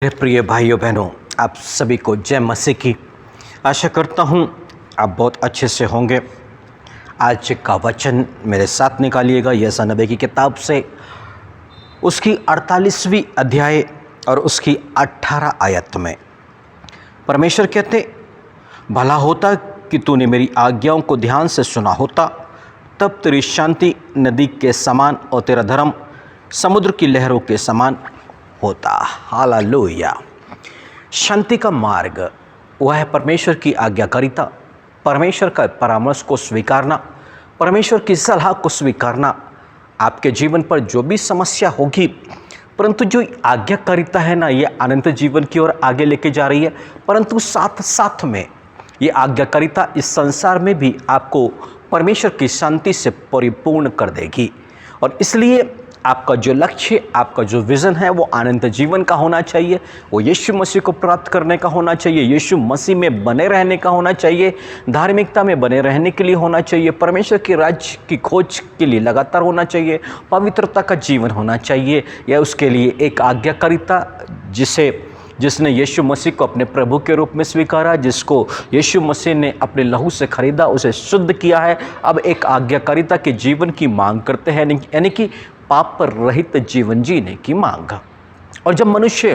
मेरे प्रिय भाइयों बहनों, आप सभी को जय मसीह की। आशा करता हूँ आप बहुत अच्छे से होंगे। आज का वचन मेरे साथ निकालिएगा यशायाह नबी की किताब से, उसकी 48वीं अध्याय और उसकी 18 आयत में परमेश्वर कहते, भला होता कि तूने मेरी आज्ञाओं को ध्यान से सुना होता, तब तेरी शांति नदी के समान और तेरा धर्म समुद्र की लहरों के समान होता। हालेलुया। शांति का मार्ग वह है परमेश्वर की आज्ञाकारिता, परमेश्वर का परामर्श को स्वीकारना, परमेश्वर की सलाह को स्वीकारना। आपके जीवन पर जो भी समस्या होगी, परंतु जो आज्ञाकारिता है ना, ये अनंत जीवन की ओर आगे लेके जा रही है। परंतु साथ साथ में ये आज्ञाकारिता इस संसार में भी आपको परमेश्वर की शांति से परिपूर्ण कर देगी। और इसलिए आपका जो लक्ष्य, आपका जो विज़न है वो अनंत जीवन का होना चाहिए, वो यीशु मसीह को प्राप्त करने का होना चाहिए, यीशु मसीह में बने रहने का होना चाहिए, धार्मिकता में बने रहने के लिए होना चाहिए, परमेश्वर के राज्य की खोज के लिए लगातार होना चाहिए, पवित्रता का जीवन होना चाहिए। या उसके लिए एक आज्ञाकारिता जिसने यीशु मसीह को अपने प्रभु के रूप में स्वीकारा, जिसको यीशु मसीह ने अपने लहू से खरीदा, उसे शुद्ध किया है, अब एक आज्ञाकारिता के जीवन की मांग करते हैं, यानी कि पाप पर रहित जीवन जीने की मांग। और जब मनुष्य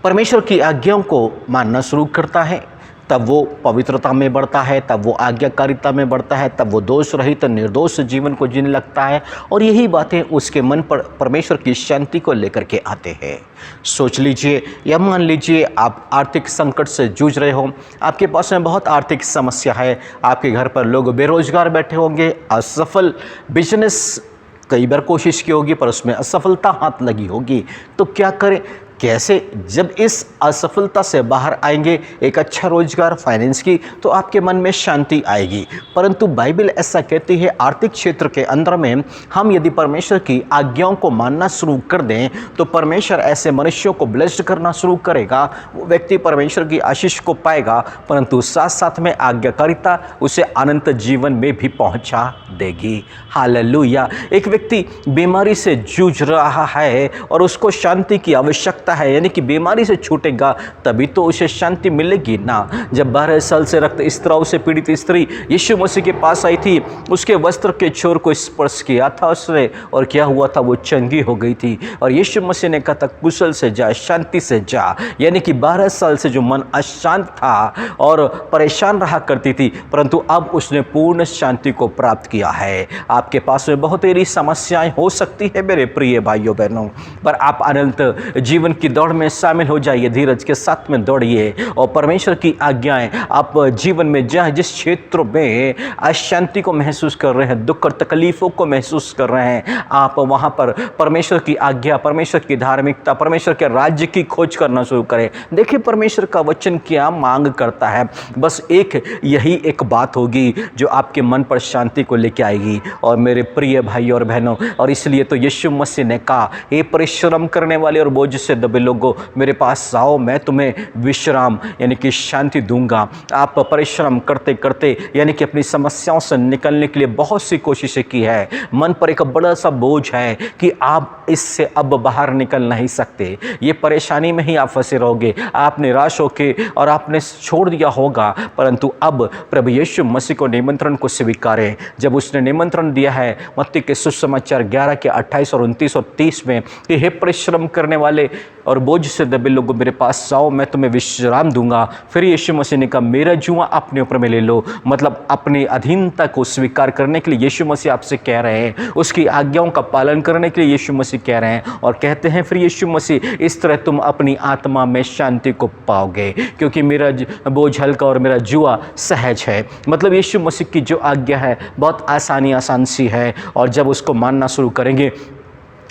परमेश्वर की आज्ञाओं को मानना शुरू करता है, तब वो पवित्रता में बढ़ता है, तब वो आज्ञाकारिता में बढ़ता है, तब वो दोष रहित निर्दोष जीवन को जीने लगता है। और यही बातें उसके मन पर परमेश्वर की शांति को लेकर के आते हैं। सोच लीजिए या मान लीजिए आप आर्थिक संकट से जूझ रहे हो, आपके पास में बहुत आर्थिक समस्या है, आपके घर पर लोग बेरोजगार बैठे होंगे, असफल बिजनेस कई बार कोशिश की होगी पर उसमें असफलता हाथ लगी होगी। तो क्या करें, कैसे जब इस असफलता से बाहर आएंगे, एक अच्छा रोजगार, फाइनेंस की, तो आपके मन में शांति आएगी। परंतु बाइबल ऐसा कहती है, आर्थिक क्षेत्र के अंदर में हम यदि परमेश्वर की आज्ञाओं को मानना शुरू कर दें तो परमेश्वर ऐसे मनुष्यों को ब्लेस्ड करना शुरू करेगा, वो व्यक्ति परमेश्वर की आशीष को पाएगा, परंतु साथ साथ में आज्ञाकारिता उसे अनंत जीवन में भी पहुंचा देगी। हालेलुया। एक व्यक्ति बीमारी से जूझ रहा है और उसको शांति की आवश्यकता है, यानी कि बीमारी से छूटेगा तभी तो उसे शांति मिलेगी ना। जब 12 साल से रक्त स्त्राव से पीड़ित स्त्री यीशु मसीह के पास आई थी, उसके वस्त्र के छोर को स्पर्श किया था उसने, और क्या हुआ था, वो चंगी हो गई थी। और यीशु मसीह ने कहा था, कुशल से जा, शांति से जा। यानी कि 12 साल से जो मन अशांत था और परेशान रहा करती थी, परंतु अब उसने पूर्ण शांति को प्राप्त किया है। आपके पास में बहुत सारी समस्याएं हो सकती है मेरे प्रिय भाइयों बहनों, पर आप अनंत जीवन की दौड़ में शामिल हो जाइए, धीरज के साथ में दौड़िए और परमेश्वर की आज्ञाएं आप जीवन में जहाँ जिस क्षेत्र में अशांति को महसूस कर रहे हैं, दुख और तकलीफों को महसूस कर रहे हैं, आप वहाँ पर परमेश्वर की आज्ञा, परमेश्वर की धार्मिकता, परमेश्वर के राज्य की खोज करना शुरू करें। देखिए परमेश्वर का वचन क्या मांग करता है, बस यही एक बात होगी जो आपके मन पर शांति को लेके आएगी। और मेरे प्रिय भाई और बहनों, और इसलिए तो यीशु मसीह ने कहा, हे परिश्रम करने वाले और बोझ से दबे लोगों, मेरे पास आओ, मैं तुम्हें विश्राम यानी कि शांति दूंगा। आप परिश्रम करते करते यानी कि अपनी समस्याओं से निकलने के लिए बहुत सी कोशिशें की है, मन पर एक बड़ा सा बोझ है कि आप इससे अब बाहर निकल नहीं सकते, ये परेशानी में ही आप फंसे रहोगे, आप निराश होके और आपने छोड़ दिया होगा। परंतु अब प्रभु यीशु मसीह को निमंत्रण को स्वीकारें। जब उसने निमंत्रण दिया है मत्ती के सुसमाचार 11 के 28 और 29 और 30 में कि हे परिश्रम करने वाले और बोझ से दबे लोगों, मेरे पास आओ, मैं तुम्हें विश्राम दूंगा। फिर यीशु मसीह ने कहा, मेरा जुआ अपने ऊपर में ले लो। मतलब अपनी अधीनता को स्वीकार करने के लिए यीशु मसीह आपसे कह रहे हैं, उसकी आज्ञाओं का पालन करने के लिए यीशु मसीह कह रहे हैं। और कहते हैं फिर यीशु मसीह, इस तरह तुम अपनी आत्मा में शांति को पाओगे, क्योंकि मेरा बोझ हल्का और मेरा जुआ सहज है। मतलब यीशु मसीह की जो आज्ञा है बहुत आसान सी है, और जब उसको मानना शुरू करेंगे,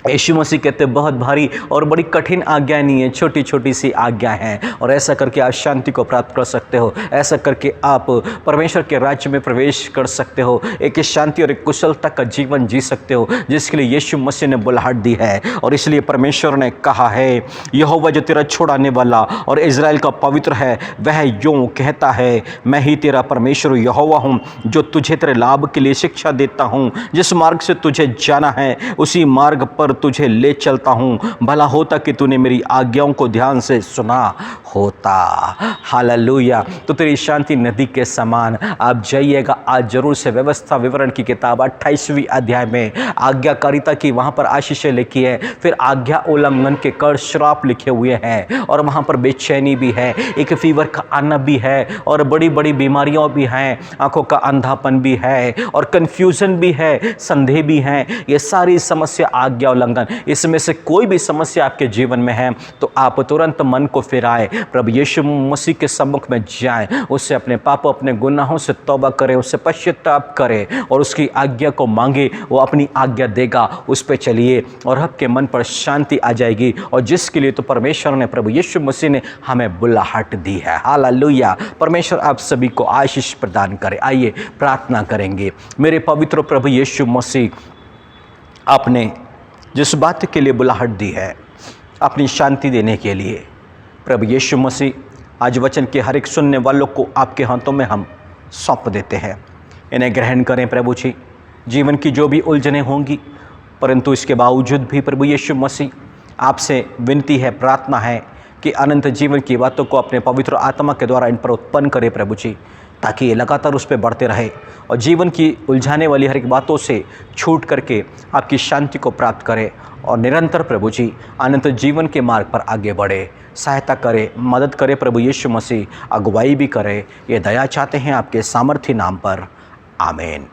यीशु मसीह कहते हैं बहुत भारी और बड़ी कठिन आज्ञा नहीं है, छोटी छोटी सी आज्ञा है, और ऐसा करके आप शांति को प्राप्त कर सकते हो। ऐसा करके आप परमेश्वर के राज्य में प्रवेश कर सकते हो, एक शांति और एक कुशलता का जीवन जी सकते हो, जिसके लिए यीशु मसीह ने बुलाहट दी है। और इसलिए परमेश्वर ने कहा है, यहोवा जो तेरा छुड़ाने वाला और इज़राइल का पवित्र है, वह यूँ कहता है, मैं ही तेरा परमेश्वर यहोवा हूँ, जो तुझे तेरे लाभ के लिए शिक्षा देता हूँ। जिस मार्ग से तुझे जाना है उसी मार्ग पर तुझे ले चलता हूँ, भला होता कि तूने मेरी आज्ञाओं को ध्यान से सुना होता। हालेलुया। तो तेरी शांति नदी के समान। आप जाइएगा आज जरूर से व्यवस्था विवरण की किताब 28वीं अध्याय में आज्ञाकारिता की वहाँ पर आशीषें लिखी है, फिर आज्ञा उल्लंघन के कर श्राप लिखे हुए हैं, और वहाँ पर बेचैनी भी है, एक फीवर का आना भी है, और बड़ी बड़ी बीमारियाँ भी हैं, आंखों का अंधापन भी है, और कन्फ्यूजन भी है, संदेह भी हैं। ये सारी समस्या आज्ञा उल्लंघन, इसमें से कोई भी समस्या आपके जीवन में है तो आप तुरंत मन को फिराए, प्रभु यीशु मसीह के सम्मुख में जाएं, उससे अपने पापों अपने गुनाहों से तौबा करें, उससे पश्चाताप करें और उसकी आज्ञा को मांगे। वो अपनी आज्ञा देगा, उस पर चलिए और आपके मन पर शांति आ जाएगी, और जिसके लिए तो परमेश्वर ने, प्रभु यीशु मसीह ने हमें बुलाहट दी है। हालेलुया। परमेश्वर आप सभी को आशीष प्रदान करे। आइए प्रार्थना करेंगे। मेरे पवित्र प्रभु यीशु मसीह, आपने जिस बात के लिए बुलाहट दी है, अपनी शांति देने के लिए, प्रभु यीशु मसीह आज वचन के हर एक सुनने वालों को आपके हाथों में हम सौंप देते हैं। इन्हें ग्रहण करें प्रभु जी। जीवन की जो भी उलझनें होंगी, परंतु इसके बावजूद भी प्रभु यीशु मसीह आपसे विनती है, प्रार्थना है कि अनंत जीवन की बातों को अपने पवित्र आत्मा के द्वारा इन पर उत्पन्न करें प्रभु जी, ताकि ये लगातार उस पर बढ़ते रहे और जीवन की उलझाने वाली हर एक बातों से छूट करके आपकी शांति को प्राप्त करें और निरंतर प्रभु जी अनंत जीवन के मार्ग पर आगे बढ़े। सहायता करे, मदद करे प्रभु यीशु मसीह, अगुवाई भी करे। ये दया चाहते हैं आपके सामर्थ्य नाम पर। आमीन।